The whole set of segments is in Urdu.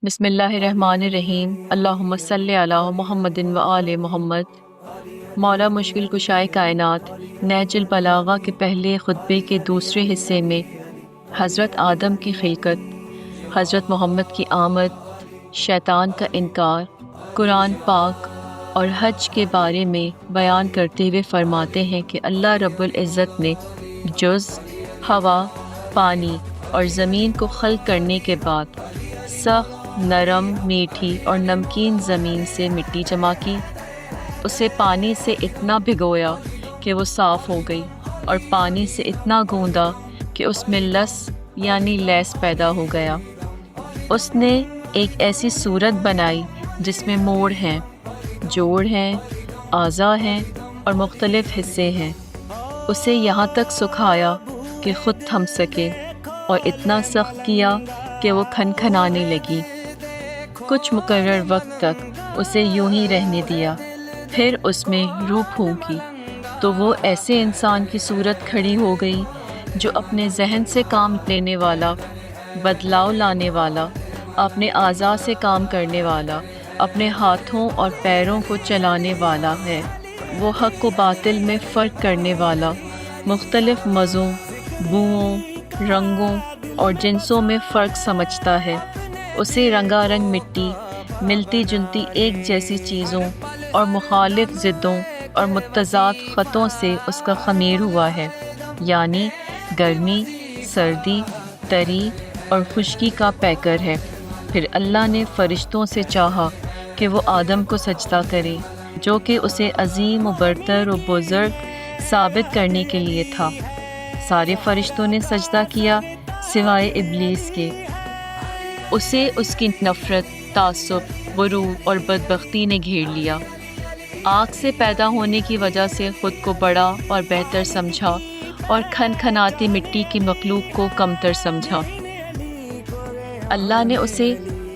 بسم اللہ الرحمن الرحیم۔ اللہم صلی علی محمد و آل محمد۔ مولا مشکل کشائے کائنات نہج البلاغہ کے پہلے خطبے کے دوسرے حصے میں حضرت آدم کی خلقت، حضرت محمد کی آمد، شیطان کا انکار، قرآن پاک اور حج کے بارے میں بیان کرتے ہوئے فرماتے ہیں کہ اللہ رب العزت نے جز ہوا، پانی اور زمین کو خلق کرنے کے بعد سخت، نرم، میٹھی اور نمکین زمین سے مٹی جمع کی، اسے پانی سے اتنا بھگویا کہ وہ صاف ہو گئی، اور پانی سے اتنا گوندا کہ اس میں لس یعنی لیس پیدا ہو گیا۔ اس نے ایک ایسی صورت بنائی جس میں موڑ ہیں، جوڑ ہیں، اعضاء ہیں اور مختلف حصے ہیں۔ اسے یہاں تک سکھایا کہ خود تھم سکے، اور اتنا سخت کیا کہ وہ کھنکھنانے لگی۔ کچھ مقرر وقت تک اسے یوں ہی رہنے دیا، پھر اس میں روح پھونکی تو وہ ایسے انسان کی صورت کھڑی ہو گئی جو اپنے ذہن سے کام لینے والا، بدلاؤ لانے والا، اپنے اعضاء سے کام کرنے والا، اپنے ہاتھوں اور پیروں کو چلانے والا ہے۔ وہ حق و باطل میں فرق کرنے والا، مختلف مزوں، بوؤں، رنگوں اور جنسوں میں فرق سمجھتا ہے۔ اسے رنگا رنگ مٹی، ملتی جلتی ایک جیسی چیزوں اور مخالف ضدوں اور متضاد خطوں سے اس کا خمیر ہوا ہے، یعنی گرمی، سردی، تری اور خشکی کا پیکر ہے۔ پھر اللہ نے فرشتوں سے چاہا کہ وہ آدم کو سجدہ کرے، جو کہ اسے عظیم و برتر و بزرگ ثابت کرنے کے لیے تھا۔ سارے فرشتوں نے سجدہ کیا سوائے ابلیس کے۔ اسے اس کی نفرت، تعصب، غرور اور بدبختی نے گھیر لیا۔ آگ سے پیدا ہونے کی وجہ سے خود کو بڑا اور بہتر سمجھا، اور کھنکھناتی مٹی کی مخلوق کو کمتر سمجھا۔ اللہ نے اسے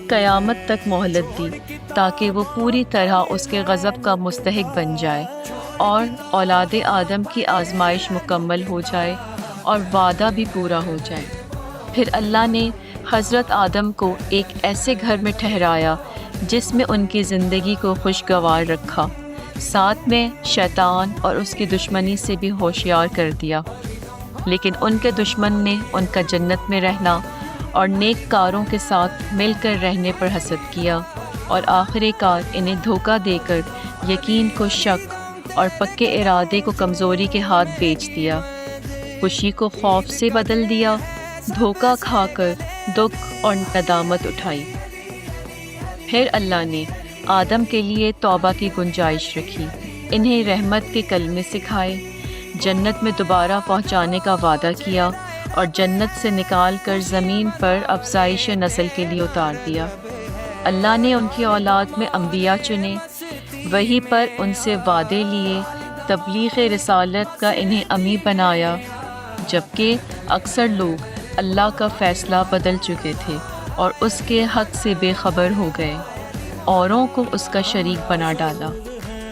قیامت تک مہلت دی تاکہ وہ پوری طرح اس کے غضب کا مستحق بن جائے، اور اولاد آدم کی آزمائش مکمل ہو جائے اور وعدہ بھی پورا ہو جائے۔ پھر اللہ نے حضرت آدم کو ایک ایسے گھر میں ٹھہرایا جس میں ان کی زندگی کو خوشگوار رکھا، ساتھ میں شیطان اور اس کی دشمنی سے بھی ہوشیار کر دیا۔ لیکن ان کے دشمن نے ان کا جنت میں رہنا اور نیک کاروں کے ساتھ مل کر رہنے پر حسد کیا، اور آخر کار انہیں دھوکہ دے کر یقین کو شک اور پکے ارادے کو کمزوری کے ہاتھ بیچ دیا، خوشی کو خوف سے بدل دیا، دھوکہ کھا کر دکھ اور ندامت اٹھائی۔ پھر اللہ نے آدم کے لیے توبہ کی گنجائش رکھی، انہیں رحمت کے کلمے سکھائے، جنت میں دوبارہ پہنچانے کا وعدہ کیا، اور جنت سے نکال کر زمین پر افزائش نسل کے لیے اتار دیا۔ اللہ نے ان کی اولاد میں انبیاء چنے، وہی پر ان سے وعدے لیے، تبلیغ رسالت کا انہیں امی بنایا، جبکہ اکثر لوگ اللہ کا فیصلہ بدل چکے تھے اور اس کے حق سے بے خبر ہو گئے، اوروں کو اس کا شریک بنا ڈالا۔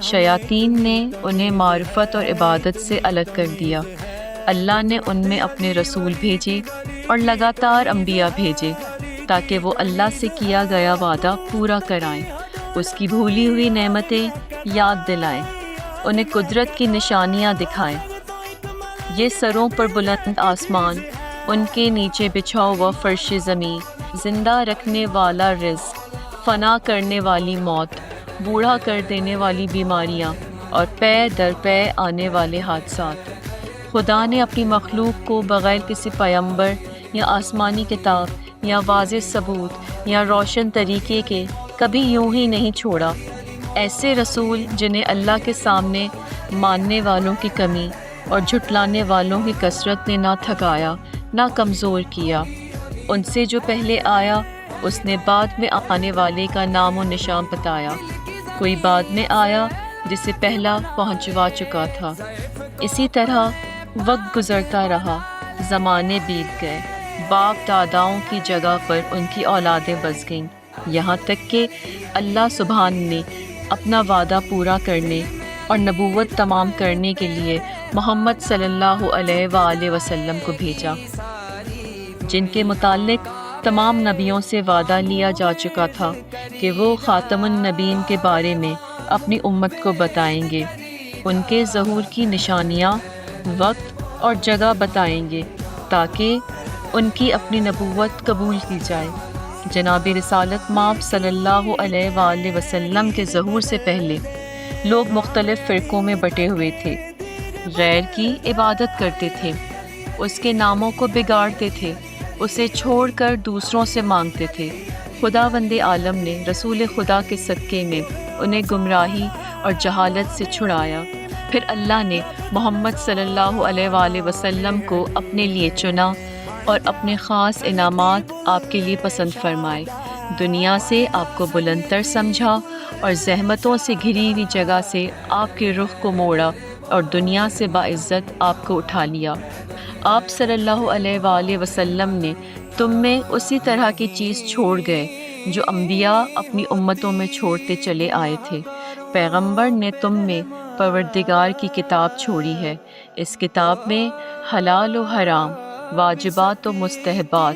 شیاطین نے انہیں معرفت اور عبادت سے الگ کر دیا۔ اللہ نے ان میں اپنے رسول بھیجے اور لگاتار انبیاء بھیجے تاکہ وہ اللہ سے کیا گیا وعدہ پورا کرائیں، اس کی بھولی ہوئی نعمتیں یاد دلائیں، انہیں قدرت کی نشانیاں دکھائیں۔ یہ سروں پر بلند آسمان، ان کے نیچے بچھا ہوا فرش زمین، زندہ رکھنے والا رزق، فنا کرنے والی موت، بوڑھا کر دینے والی بیماریاں، اور پے در پے آنے والے حادثات۔ خدا نے اپنی مخلوق کو بغیر کسی پیغمبر یا آسمانی کتاب یا واضح ثبوت یا روشن طریقے کے کبھی یوں ہی نہیں چھوڑا۔ ایسے رسول جنہیں اللہ کے سامنے ماننے والوں کی کمی اور جھٹلانے والوں کی کثرت نے نہ تھکایا نہ کمزور کیا۔ ان سے جو پہلے آیا اس نے بعد میں آنے والے کا نام و نشان بتایا، کوئی بعد میں آیا جسے پہلا پہنچوا چکا تھا۔ اسی طرح وقت گزرتا رہا، زمانے بیت گئے، باپ داداؤں کی جگہ پر ان کی اولادیں بس گئیں، یہاں تک کہ اللہ سبحان نے اپنا وعدہ پورا کرنے اور نبوت تمام کرنے کے لیے محمد صلی اللہ علیہ وآلہ وسلم کو بھیجا، جن کے متعلق تمام نبیوں سے وعدہ لیا جا چکا تھا کہ وہ خاتم النبیین کے بارے میں اپنی امت کو بتائیں گے، ان کے ظہور کی نشانیاں، وقت اور جگہ بتائیں گے تاکہ ان کی اپنی نبوت قبول کی جائے۔ جناب رسالت مآب صلی اللہ علیہ وآلہ وسلم کے ظہور سے پہلے لوگ مختلف فرقوں میں بٹے ہوئے تھے، غیر کی عبادت کرتے تھے، اس کے ناموں کو بگاڑتے تھے، اسے چھوڑ کر دوسروں سے مانگتے تھے۔ خداوند عالم نے رسول خدا کے صدقے میں انہیں گمراہی اور جہالت سے چھڑایا۔ پھر اللہ نے محمد صلی اللہ علیہ وآلہ وسلم کو اپنے لیے چنا اور اپنے خاص انعامات آپ کے لیے پسند فرمائے، دنیا سے آپ کو بلند تر سمجھا اور زحمتوں سے گھری ہوئی جگہ سے آپ کے رخ کو موڑا اور دنیا سے باعزت آپ کو اٹھا لیا۔ آپ صلی اللہ علیہ وآلہ وسلم نے تم میں اسی طرح کی چیز چھوڑ گئے جو انبیاء اپنی امتوں میں چھوڑتے چلے آئے تھے۔ پیغمبر نے تم میں پروردگار کی کتاب چھوڑی ہے، اس کتاب میں حلال و حرام، واجبات و مستحبات،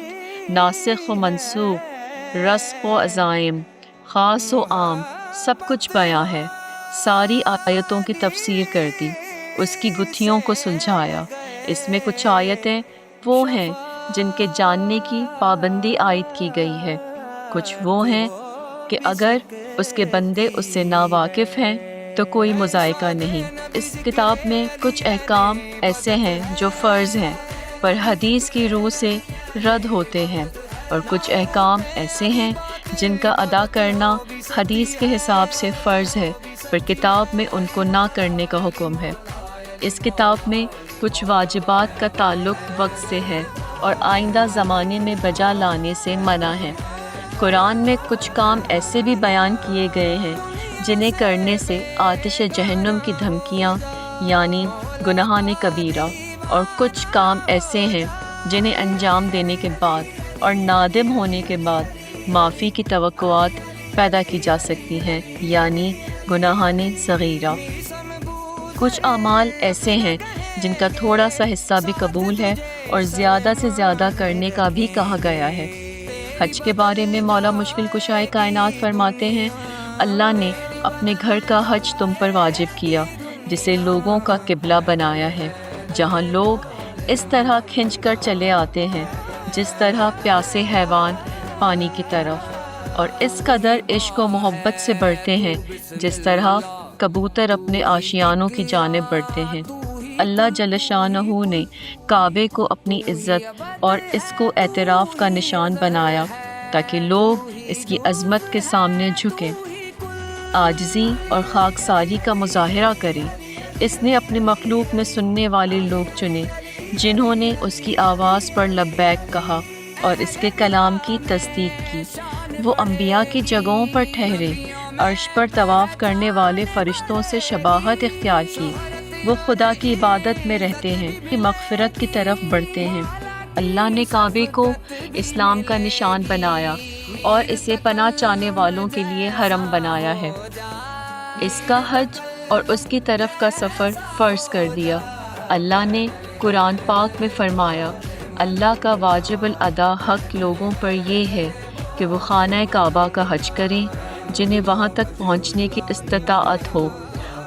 ناسخ و منسوخ، رسق و عزائم، خاص و عام، سب کچھ بیان ہے۔ ساری آیتوں کی تفسیر کر دی، اس کی گتھیوں کو سلجھایا۔ اس میں کچھ آیتیں وہ ہیں جن کے جاننے کی پابندی عائد کی گئی ہے، کچھ وہ ہیں کہ اگر اس کے بندے اس سے ناواقف ہیں تو کوئی مذائقہ نہیں۔ اس کتاب میں کچھ احکام ایسے ہیں جو فرض ہیں پر حدیث کی روح سے رد ہوتے ہیں، اور کچھ احکام ایسے ہیں جن کا ادا کرنا حدیث کے حساب سے فرض ہے پر کتاب میں ان کو نہ کرنے کا حکم ہے۔ اس کتاب میں کچھ واجبات کا تعلق وقت سے ہے اور آئندہ زمانے میں بجا لانے سے منع ہے۔ قرآن میں کچھ کام ایسے بھی بیان کیے گئے ہیں جنہیں کرنے سے آتش جہنم کی دھمکیاں یعنی گناہان کبیرہ، اور کچھ کام ایسے ہیں جنہیں انجام دینے کے بعد اور نادم ہونے کے بعد معافی کی توقعات پیدا کی جا سکتی ہیں یعنی گناہان صغیرہ۔ کچھ اعمال ایسے ہیں جن کا تھوڑا سا حصہ بھی قبول ہے اور زیادہ سے زیادہ کرنے کا بھی کہا گیا ہے۔ حج کے بارے میں مولا مشکل کشائے کائنات فرماتے ہیں، اللہ نے اپنے گھر کا حج تم پر واجب کیا جسے لوگوں کا قبلہ بنایا ہے، جہاں لوگ اس طرح کھنچ کر چلے آتے ہیں جس طرح پیاسے حیوان پانی کی طرف، اور اس قدر عشق و محبت سے بڑھتے ہیں جس طرح کبوتر اپنے آشیانوں کی جانب بڑھتے ہیں۔ اللہ جل شانہ نے کعبے کو اپنی عزت اور اس کو اعتراف کا نشان بنایا تاکہ لوگ اس کی عظمت کے سامنے جھکیں، عاجزی اور خاکساری کا مظاہرہ کریں۔ اس نے اپنی مخلوق میں سننے والے لوگ چنے جنہوں نے اس کی آواز پر لبیک کہا اور اس کے کلام کی تصدیق کی۔ وہ انبیاء کی جگہوں پر ٹھہرے، عرش پر طواف کرنے والے فرشتوں سے شباہت اختیار کی، وہ خدا کی عبادت میں رہتے ہیں، مغفرت کی طرف بڑھتے ہیں۔ اللہ نے کعبے کو اسلام کا نشان بنایا اور اسے پناہ چاہنے والوں کے لیے حرم بنایا ہے۔ اس کا حج اور اس کی طرف کا سفر فرض کر دیا۔ اللہ نے قرآن پاک میں فرمایا، اللہ کا واجب الادا حق لوگوں پر یہ ہے کہ وہ خانہ کعبہ کا حج کریں جنہیں وہاں تک پہنچنے کی استطاعت ہو،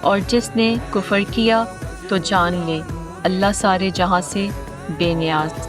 اور جس نے کفر کیا تو جان لے اللہ سارے جہاں سے بے نیاز۔